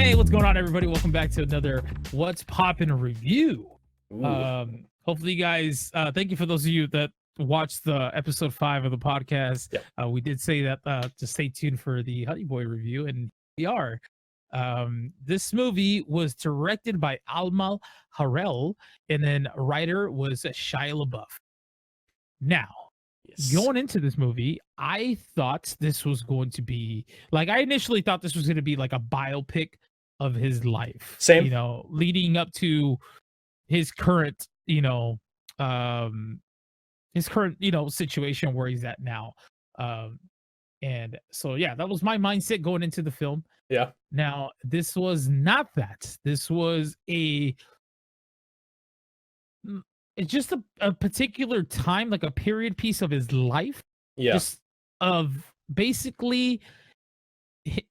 Hey, what's going on, everybody? Welcome back to another What's Poppin' review. Hopefully, you guys, thank you for those of you that watched the episode 5 of the podcast. Yeah. We did say that to stay tuned for the Honey Boy review, and we are. This movie was directed by Hyrule, and then writer was Shia LaBeouf. Now, going into this movie, I thought this was going to be like, I initially thought this was going to be like a biopic of his life. Same. You know, leading up to his current, situation where he's at now. And so, yeah, that was my mindset going into the film. Yeah. Now, this was not that. This was it's just a particular time, like a period piece of his life. Yeah. Just of basically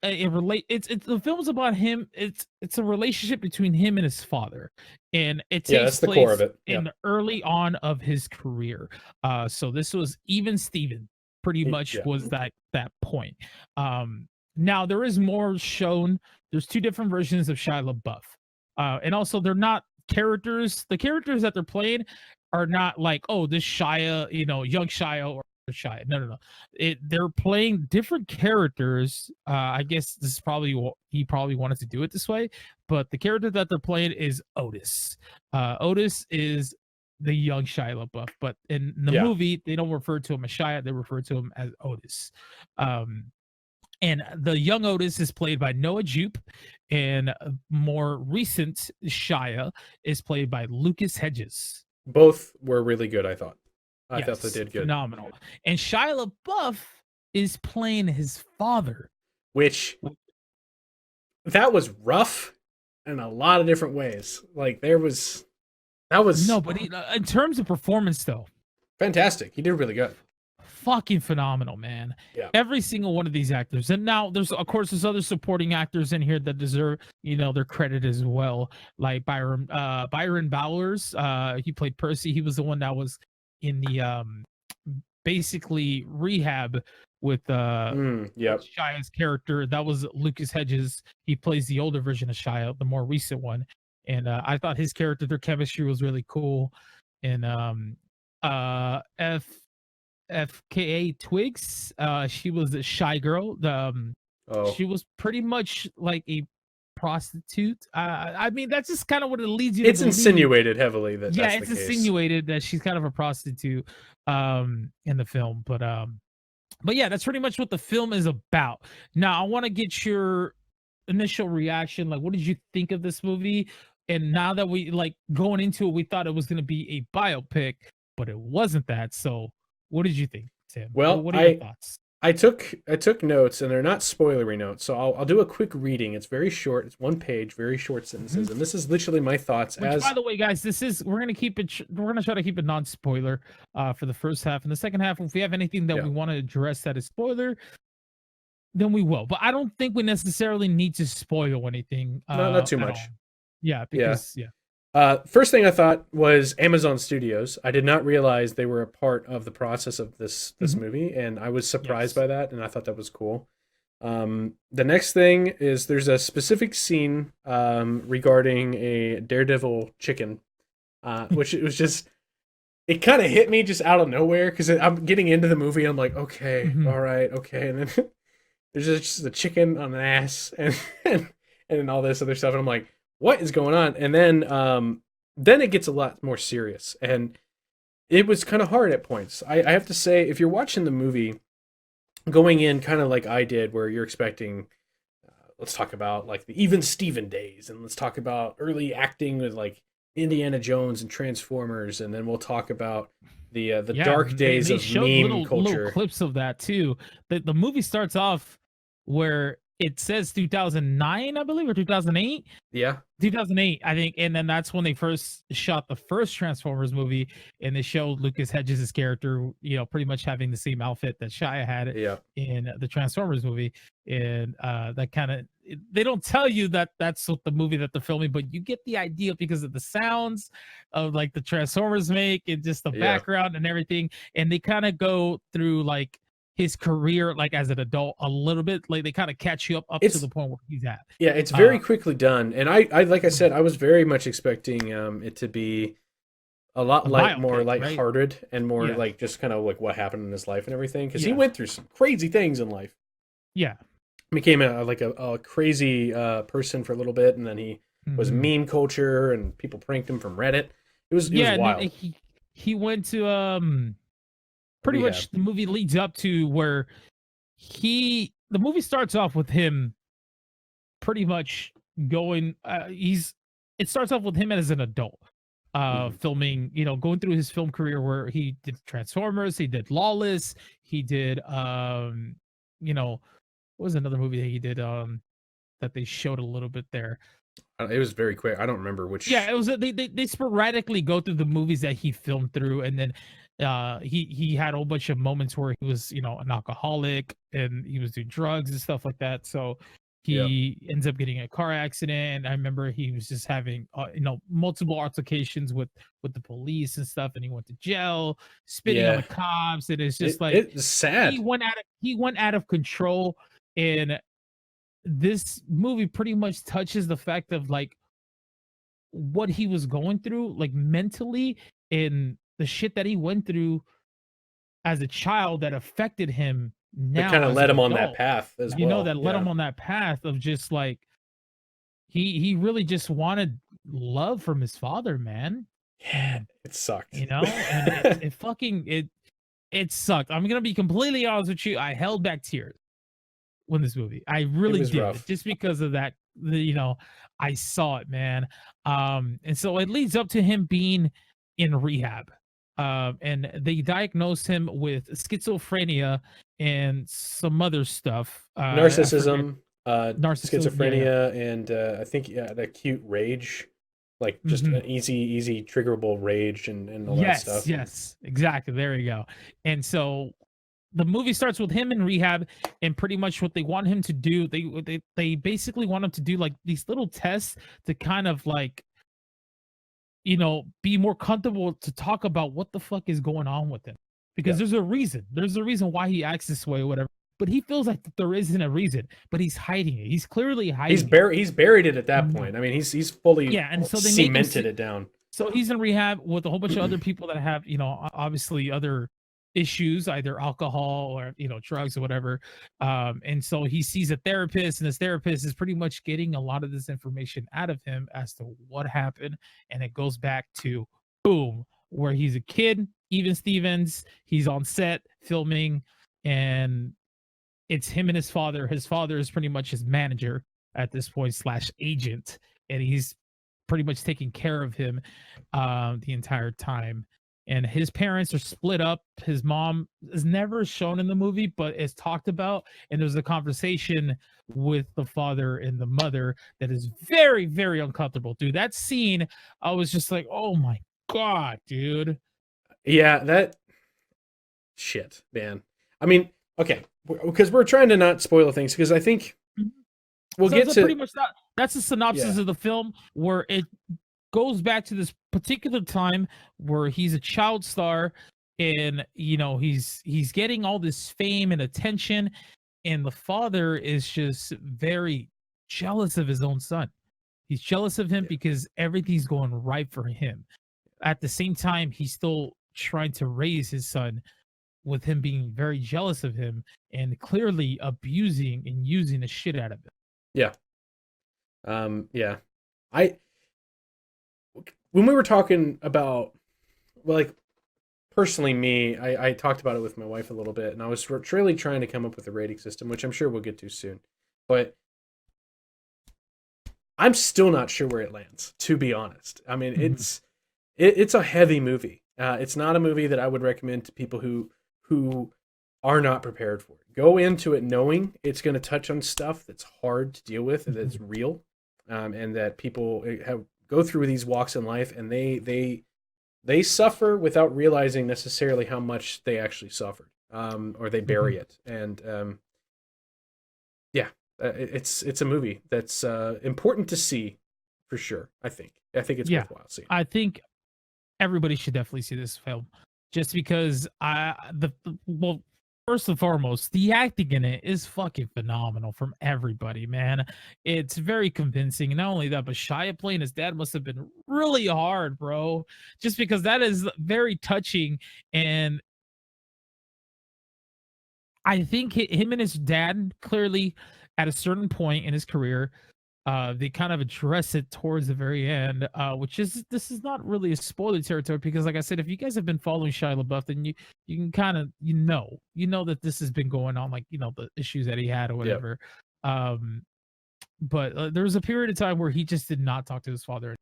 it's the film's about him. It's a relationship between him and his father, and it takes that's the place core of it. in the early on of his career. So this was even Steven pretty much was that point. Now there is more shown. There's 2 different versions of Shia LaBeouf, and also they're not characters. The characters that they're playing are not like, oh, this Shia, young Shia or Shia. No. They're playing different characters. I guess this is probably he probably wanted to do it this way, but the character that they're playing is Otis. Otis is the young Shia LaBeouf, but in the movie they don't refer to him as Shia; they refer to him as Otis. And the young Otis is played by Noah Jupe, and more recent Shia is played by Lucas Hedges. Both were really good, I thought. I thought they did good. Phenomenal. And Shia LaBeouf is playing his father. Which, that was rough in a lot of different ways. Like, that was... No, but in terms of performance, though... Fantastic. He did really good. Fucking phenomenal, man. Yeah. Every Every single one of these actors. And now there's other supporting actors in here that deserve, their credit as well. Like Byron Bowers. He played Percy. He was the one that was in the basically rehab with Shia's character. That was Lucas Hedges. He plays the older version of Shia, the more recent one. And I thought his character, their chemistry was really cool. And FKA Twigs, she was a shy girl. She was pretty much like a prostitute. I mean, that's just kind of what it leads you. It's insinuated heavily that. Yeah, that's it's insinuated that she's kind of a prostitute in the film. But yeah, that's pretty much what the film is about. Now, I want to get your initial reaction. Like, what did you think of this movie? And now that we going into it, we thought it was going to be a biopic, but it wasn't that. So. What did you think, Tim? Well, what are your thoughts? I took notes, and they're not spoilery notes, so I'll do a quick reading. It's very short. It's 1 page, very short sentences, and this is literally my thoughts. Which, by the way, guys, we're gonna try to keep it non-spoiler for the first half. And the second half, if we have anything that we want to address that is spoiler, then we will. But I don't think we necessarily need to spoil anything. No, not too much. Yeah, because first thing I thought was Amazon Studios. I did not realize they were a part of the process of this movie, and I was surprised by that, and I thought that was cool. The next thing is there's a specific scene regarding a Daredevil chicken, which it was just, it kind of hit me just out of nowhere, because I'm getting into the movie, and I'm like, okay, all right, okay, and then there's just a chicken on an ass, and then all this other stuff, and I'm like, what is going on? And then it gets a lot more serious, and it was kind of hard at points. I have to say, if you're watching the movie going in kind of like I did, where you're expecting, let's talk about like the Even Steven days, and let's talk about early acting with like Indiana Jones and Transformers, and then we'll talk about the dark days of meme culture. Little clips of that too. The movie starts off where it says 2009, I believe, or 2008. Yeah, 2008, I think, and then that's when they first shot the first Transformers movie, and they showed Lucas Hedges' character, pretty much having the same outfit that Shia had in the Transformers movie, and that kind of, they don't tell you that that's what the movie that they're filming, but you get the idea because of the sounds of like the Transformers make, and just the background and everything, and they kind of go through like his career like as an adult a little bit. Like they kind of catch you up to It's the point where he's at. yeah, it's very quickly done, and I like I said, I was very much expecting it to be a lot A more biopic, right? lighthearted and more Yeah. like just kind of like what happened in his life and everything, because he Yeah. went through some crazy things in life. Yeah. Became a crazy person for a little bit, and then he was Mhm. meme culture, and people pranked him from Reddit. It was Yeah, and then wild. he went to pretty Rehab. much the movie leads up to where the movie starts off with him pretty much going it starts off with him as an adult filming, going through his film career where he did Transformers, he did Lawless, he did what was another movie that he did that they showed a little bit there. It was very quick. I don't remember Yeah, which. it was they sporadically go through the movies that he filmed through, and then he had a whole bunch of moments where he was an alcoholic and he was doing drugs and stuff like that. So Yeah, he ends up getting a car accident. I remember he was just having multiple altercations with the police and stuff, and he went to jail, spitting on yeah. the cops, and it's just like It's sad. he went out of control. And this movie pretty much touches the fact of like what he was going through, like mentally, and the shit that he went through as a child that affected him That kind now of as an led him on that adult. path as well. That led Yeah, him on that path of just like he really just wanted love from his father, man. yeah. And It sucked. and it fucking it sucked. I'm gonna be completely honest with you. I held back tears when this movie. I It really was did, rough. just because of that. I saw it, man. And so it leads up to him being in rehab. And they diagnosed him with schizophrenia and some other stuff. I forget. Narcissism, Narcissism. Yeah, yeah. schizophrenia, and I think an acute rage, like just Mhm. an easy triggerable rage and all that Yes, stuff. yes, exactly. There you go. And so the movie starts with him in rehab, and pretty much what they want him to do, they basically want him to do like these little tests to kind of like be more comfortable to talk about what the fuck is going on with him, because Yeah, there's a reason why he acts this way or whatever, but he feels like there isn't a reason, but he's hiding it, he's clearly hiding it. he's buried it at that Mhm. point. I mean, he's fully Yeah, and so they make him cemented it down. so he's in rehab with a whole bunch of other people that have, obviously other issues, either alcohol or, drugs or whatever. And so he sees a therapist, and this therapist is pretty much getting a lot of this information out of him as to what happened. And it goes back to boom, where he's a kid, even Stevens, he's on set filming, and it's him and his father. His father is pretty much his manager at this point slash agent, and he's pretty much taking care of him the entire time. And his parents are split up. His mom is never shown in the movie, but it's talked about. And there's a conversation with the father and the mother that is very, very uncomfortable. Dude, that scene, I was just like, oh my God, dude. Yeah, that shit, man. I mean, okay, because we're trying to not spoil things, because I think Mhm. we'll So get it's pretty to much that's the synopsis yeah, of the film, where it goes back to this particular time where he's a child star, and he's getting all this fame and attention, and the father is just very jealous of his own son. He's jealous of him yeah, because everything's going right for him. At the same time, he's still trying to raise his son, with him being very jealous of him and clearly abusing and using the shit out of him. yeah, yeah. I when we were talking about, well, like personally me, I talked about it with my wife a little bit, and I was really trying to come up with a rating system, which I'm sure we'll get to soon, but I'm still not sure where it lands, to be honest. I mean, Mhm. it's a heavy movie. It's not a movie that I would recommend to people who are not prepared for it. Go into it knowing it's going to touch on stuff that's hard to deal with and that's Mhm. real, and that people go through these walks in life, and they suffer without realizing necessarily how much they actually suffered, or they bury Mhm. it. And yeah, it's a movie that's important to see for sure. I think it's Yeah, worthwhile seeing. I think everybody should definitely see this film, just because well, First and foremost, the acting in it is fucking phenomenal from everybody, man. It's very convincing. And not only that, but Shia playing his dad must have been really hard, bro. Just because that is very touching. And I think him and his dad clearly at a certain point in his career, they kind of address it towards the very end, which is this is not really a spoiler territory because, like I said, if you guys have been following Shia LaBeouf, then you can kind of you know that this has been going on, like the issues that he had or whatever. Yep. But there was a period of time where he just did not talk to his father.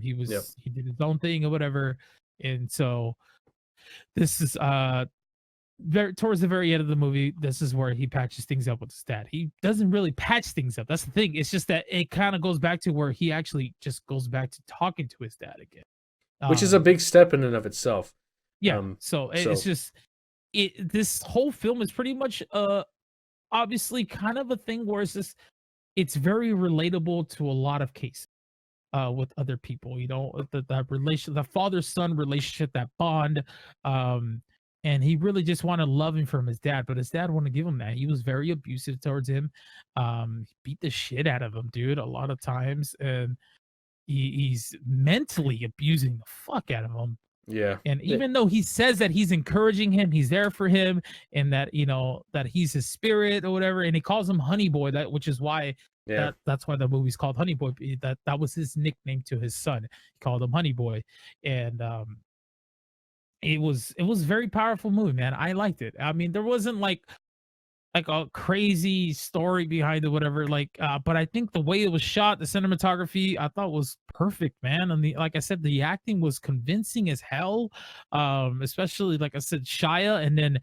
He did his own thing or whatever, and so this is towards the very end of the movie, this is where he patches things up with his dad. He doesn't really patch things up. That's the thing. It's just that it kind of goes back to where he actually just goes back to talking to his dad again, which is a big step in and of itself. Yeah. So it's just this whole film is pretty much obviously kind of a thing where it's very relatable to a lot of cases with other people. That relation, the father-son relationship, that bond. And he really just wanted loving from his dad, but his dad wouldn't give him that. He was very abusive towards him. Beat the shit out of him, dude, a lot of times. And he's mentally abusing the fuck out of him. Yeah. And even though he says that he's encouraging him, he's there for him, and that that he's his spirit or whatever, and he calls him Honey Boy, which is why that's why the movie's called Honey Boy. That was his nickname to his son. He called him Honey Boy. And it was a very powerful movie, man. I liked it. I mean, there wasn't like a crazy story behind it, whatever. But I think the way it was shot, the cinematography, I thought was perfect, man. And like I said, the acting was convincing as hell. Especially like I said, Shia, and then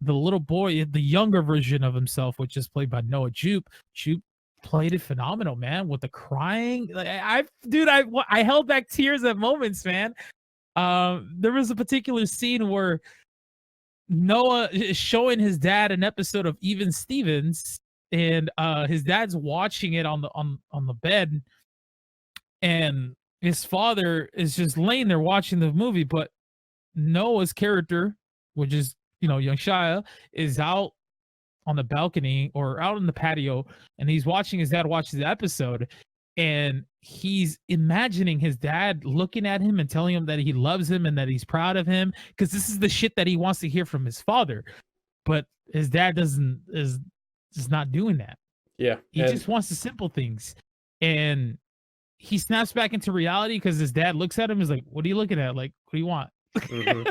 the little boy, the younger version of himself, which is played by Noah Jupe. Jupe played it phenomenal, man. With the crying, like I held back tears at moments, man. There was a particular scene where Noah is showing his dad an episode of Even Stevens, and his dad's watching it on the bed, and his father is just laying there watching the movie, but Noah's character, which is young Shia, is out on the balcony or out in the patio, and he's watching his dad watch the episode. And he's imagining his dad looking at him and telling him that he loves him and that he's proud of him, because this is the shit that he wants to hear from his father. But his dad is not doing that. Yeah. He just wants the simple things. And he snaps back into reality because his dad looks at him and is like, "What are you looking at? Like, what do you want?" Mm-hmm.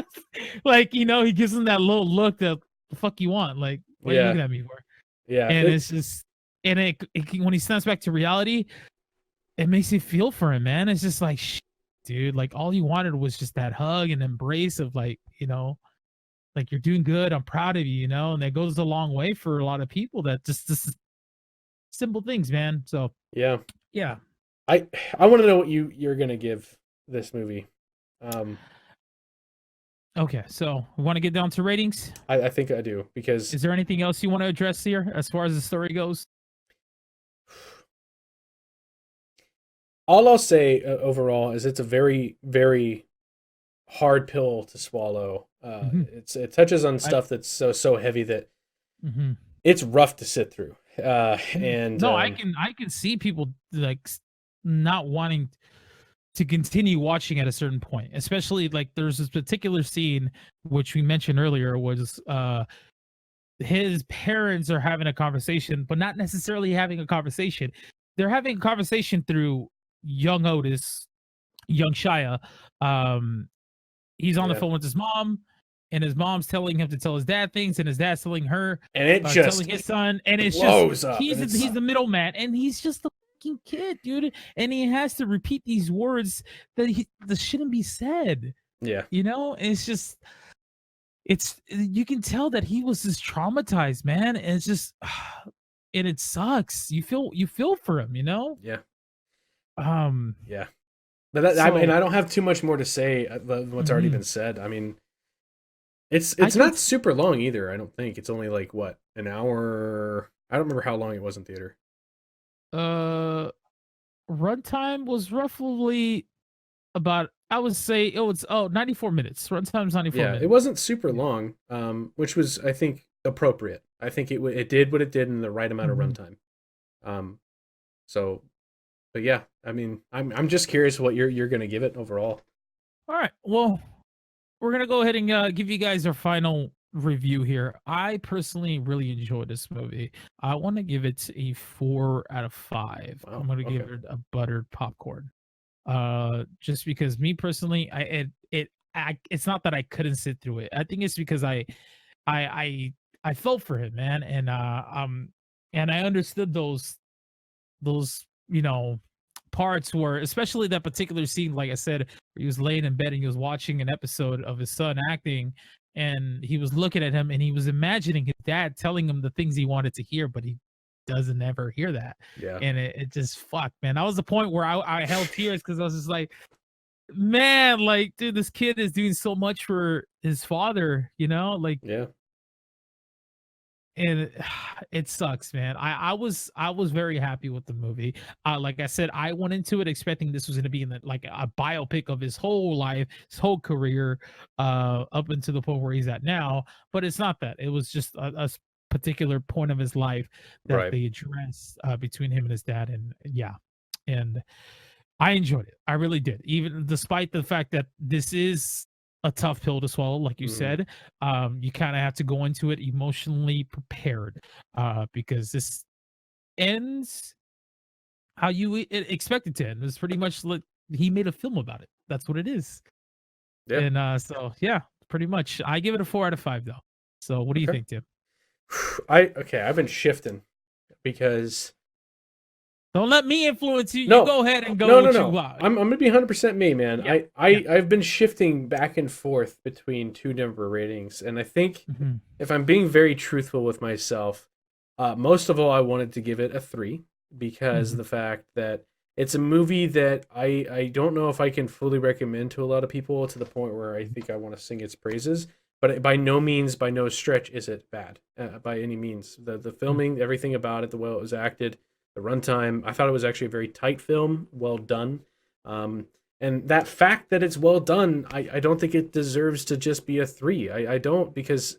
Like, he gives him that little look that, "The fuck you want? Like, what are you looking at me for?" Yeah. And it's just, and when he snaps back to reality, it makes you feel for him, man. It's just like, shit, dude, like all you wanted was just that hug and embrace of like, like you're doing good. I'm proud of you, and that goes a long way for a lot of people. That just simple things, man. So yeah. I want to know what you're gonna give this movie. Okay, so we want to get down to ratings. I think I do, because is there anything else you want to address here as far as the story goes? All I'll say overall is it's a very, very hard pill to swallow. It touches on stuff that's so heavy that it's rough to sit through. And no, I can see people like not wanting to continue watching at a certain point, especially like there's this particular scene which we mentioned earlier was his parents are having a conversation, but not necessarily having a conversation. They're having a conversation through young Otis, young Shia. He's on the phone with his mom, and his mom's telling him to tell his dad things, and his dad's telling her, and it just telling his son, and it's blows just up. He's the middleman, and he's just a fucking kid, dude, and he has to repeat these words that shouldn't be said. Yeah, it's just you can tell that he was just traumatized, man, and it's just and it sucks. You feel for him, Yeah. Yeah. But I mean, I don't have too much more to say what's already been said. I mean, it's not super long either. I don't think it's only like what, an hour. I don't remember how long it was in theater. Runtime was roughly about I would say it was 94 minutes. Runtime's 94 Yeah, minutes. it wasn't super long, which was, I think, appropriate. I think it did what it did in the right amount of runtime. So, but yeah, I mean, I'm just curious what you're gonna give it overall. All right, well, we're gonna go ahead and give you guys our final review here. I personally really enjoyed this movie. I want to give it a 4 out of 5. Wow, I'm gonna give okay. it a buttered popcorn. Just because me personally, it's not that I couldn't sit through it. I think it's because I I felt for him, man, and I understood those parts where, especially that particular scene, like I said, where he was laying in bed and he was watching an episode of his son acting, and he was looking at him and he was imagining his dad telling him the things he wanted to hear, but he doesn't ever hear that. Yeah. And it just fucked, man. That was the point where I held tears because I was just like, man, like, dude, this kid is doing so much for his father, like, Yeah. and it sucks, man. I was very happy with the movie. Like I said, I went into it expecting this was going to be like a biopic of his whole life, his whole career, up until the point where he's at now. But it's not that. It was just a particular point of his life that Right. they addressed between him and his dad, and yeah, and I enjoyed it. I really did, even despite the fact that this is a tough pill to swallow, like you said. You kind of have to go into it emotionally prepared, because this ends how you expect it to end. It's pretty much like he made a film about it. That's what it is. Yeah. And so yeah, pretty much. I give it a 4 out of 5 though. So what do you think, Tim? I've been shifting because Don't let me influence you. No. You go ahead and go no, with no. you. I'm gonna be 100% me, man. Yeah. I've been shifting back and forth between two different ratings, and I think if I'm being very truthful with myself, most of all, I wanted to give it a 3 because of the fact that it's a movie that I don't know if I can fully recommend to a lot of people to the point where I think I want to sing its praises. But by no means, by no stretch, is it bad by any means. The filming, everything about it, the way it was acted, the runtime, I thought it was actually a very tight film, well done. And that fact that it's well done, I don't think it deserves to just be a 3. I don't, because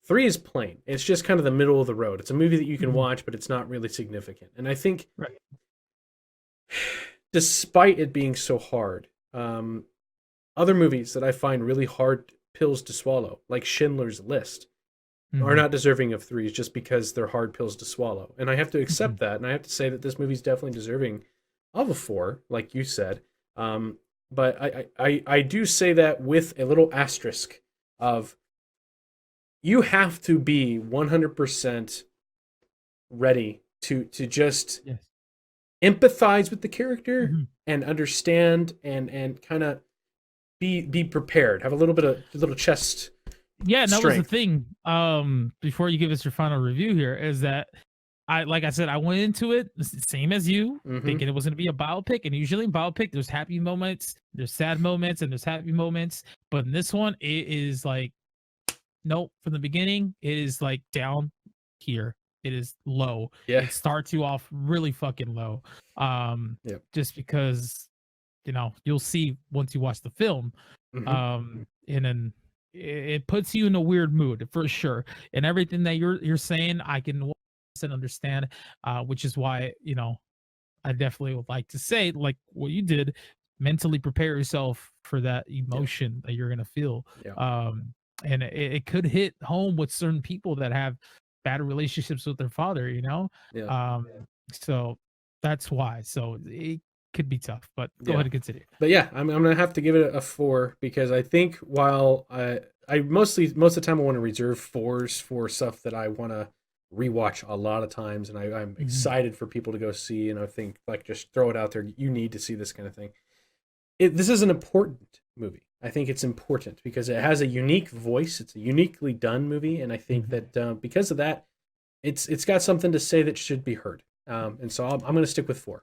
3 is plain. It's just kind of the middle of the road. It's a movie that you can watch, but it's not really significant. And I think, despite it being so hard, other movies that I find really hard pills to swallow, like Schindler's List, are not deserving of 3s just because they're hard pills to swallow. And I have to accept that, and I have to say that this movie's definitely deserving of a 4, like you said. But I do say that with a little asterisk of, you have to be 100% ready to just empathize with the character and understand and kind of be prepared, have a little chest. Yeah, and that was the strength. thing. Before you give us your final review here, is that like I said, I went into it same as you, thinking it was going to be a biopic. And usually in biopic, there's happy moments, there's sad moments, and there's happy moments. But in this one, it is like, nope. From the beginning, it is like down here. It is low. Yeah. It starts you off really fucking low. Just because, you'll see once you watch the film. And then it puts you in a weird mood for sure. And everything that you're saying, I can understand, which is why, I definitely would like to say, like what you did, mentally prepare yourself for that emotion that you're gonna feel. And it could hit home with certain people that have bad relationships with their father, so that's why. So it could be tough, but go ahead and continue. But yeah, I'm gonna have to give it a 4 because I think while I most of the time I want to reserve 4s for stuff that I want to rewatch a lot of times, and I'm excited for people to go see, and I think, like, just throw it out there. You need to see this kind of thing. This is an important movie. I think it's important because it has a unique voice. It's a uniquely done movie, and I think that because of that, it's got something to say that should be heard. And so I'm going to stick with 4,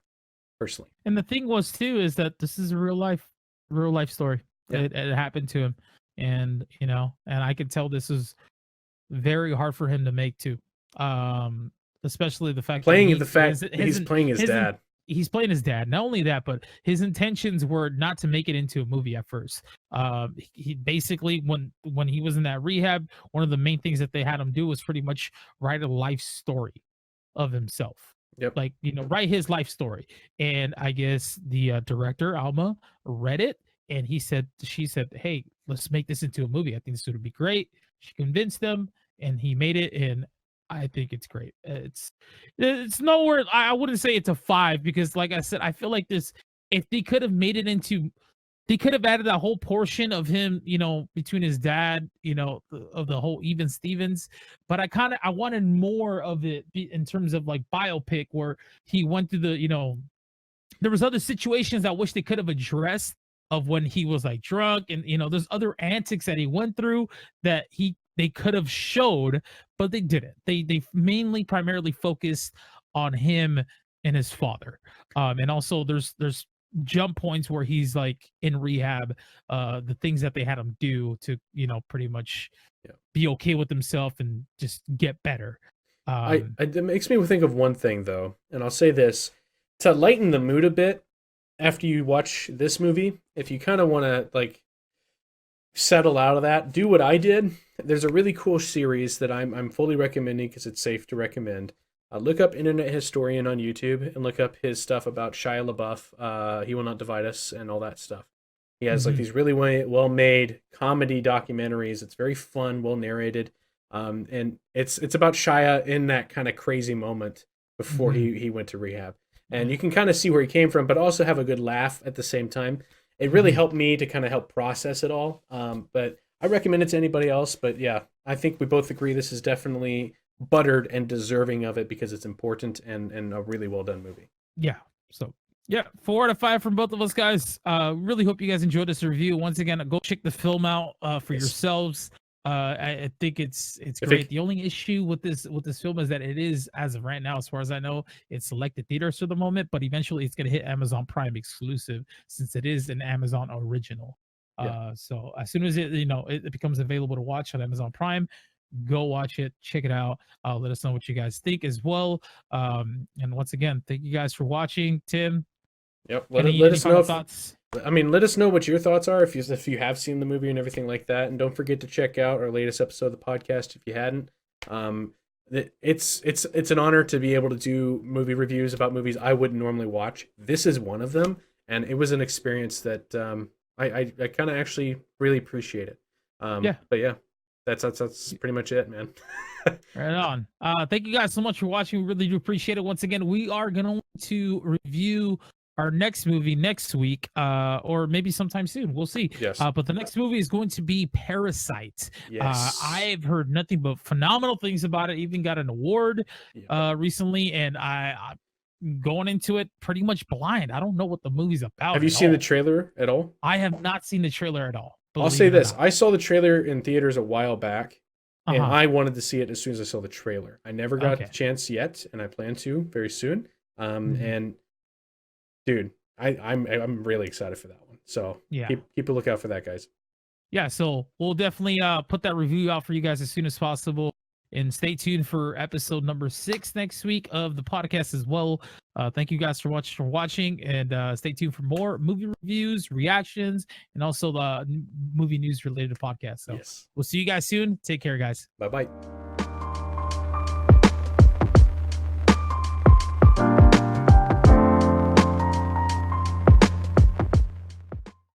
personally. And the thing was too is that this is a real life story. It happened to him, and and I could tell this is very hard for him to make too. Especially the fact that he's playing his dad. he's playing his dad. Not only that, but his intentions were not to make it into a movie at first. He basically, when he was in that rehab, one of the main things that they had him do was pretty much write a life story of himself. Yep. Like, write his life story. And I guess the director Alma read it, and she said, "Hey, let's make this into a movie. I think this would be great." She convinced them, and he made it, and I think it's great. It's nowhere. I wouldn't say it's a 5 because, like I said, I feel like this. If they could have made it into, they could have added that whole portion of him, between his dad, of the whole Even Stevens. But I wanted more of it in terms of like biopic where he went through there was other situations I wish they could have addressed of when he was like drunk, and there's other antics that he went through that they could have showed, but they didn't. They mainly primarily focused on him and his father. And also there's jump points where he's like in rehab, the things that they had him do to, pretty much be okay with himself and just get better. It makes me think of one thing though, and I'll say this to lighten the mood a bit after you watch this movie. If you kind of want to like settle out of that, do what I did. There's a really cool series that I'm fully recommending because it's safe to recommend. Look up Internet Historian on YouTube and look up his stuff about Shia LaBeouf, He Will Not Divide Us, and all that stuff. He has like these really well-made comedy documentaries. It's very fun, well narrated, and it's about Shia in that kind of crazy moment before he went to rehab. And you can kind of see where he came from, but also have a good laugh at the same time. It really helped me to kind of help process it all. But I recommend it to anybody else. But yeah, I think we both agree this is definitely buttered and deserving of it because it's important and a really well done movie. Yeah. So yeah, 4 out of 5 from both of us, guys. Really hope you guys enjoyed this review. Once again, go check the film out for yourselves. I think it's great. The only issue with this film is that it is, as of right now, as far as I know, it's selected theaters for the moment, but eventually it's going to hit Amazon Prime exclusive since it is an Amazon original. So as soon as it becomes available to watch on Amazon Prime, go watch it, check it out. Let us know what you guys think as well. And once again, thank you guys for watching. Tim, yep. Let us know thoughts. Let us know what your thoughts are if you have seen the movie and everything like that. And don't forget to check out our latest episode of the podcast if you hadn't. It's an honor to be able to do movie reviews about movies I wouldn't normally watch. This is one of them, and it was an experience that I kind of actually really appreciate it. But yeah, that's pretty much it, man. Right on. Thank you guys so much for watching. We really do appreciate it. Once again, we are going to review our next movie next week, or maybe sometime soon. We'll see. Yes. But the next movie is going to be Parasite. Yes. I've heard nothing but phenomenal things about it. Even got an award recently, and I'm going into it pretty much blind. I don't know what the movie's about. Have you seen the trailer at all? I have not seen the trailer at all. I'll say this. I saw the trailer in theaters a while back, and I wanted to see it as soon as I saw the trailer. I never got the chance yet, and I plan to very soon. And dude, I'm really excited for that one. So yeah, keep a lookout for that, guys. Yeah, so we'll definitely put that review out for you guys as soon as possible. And stay tuned for episode number 6 next week of the podcast as well. Thank you guys for watching, and stay tuned for more movie reviews, reactions, and also the movie news related to podcasts. So we'll see you guys soon. Take care, guys. Bye-bye.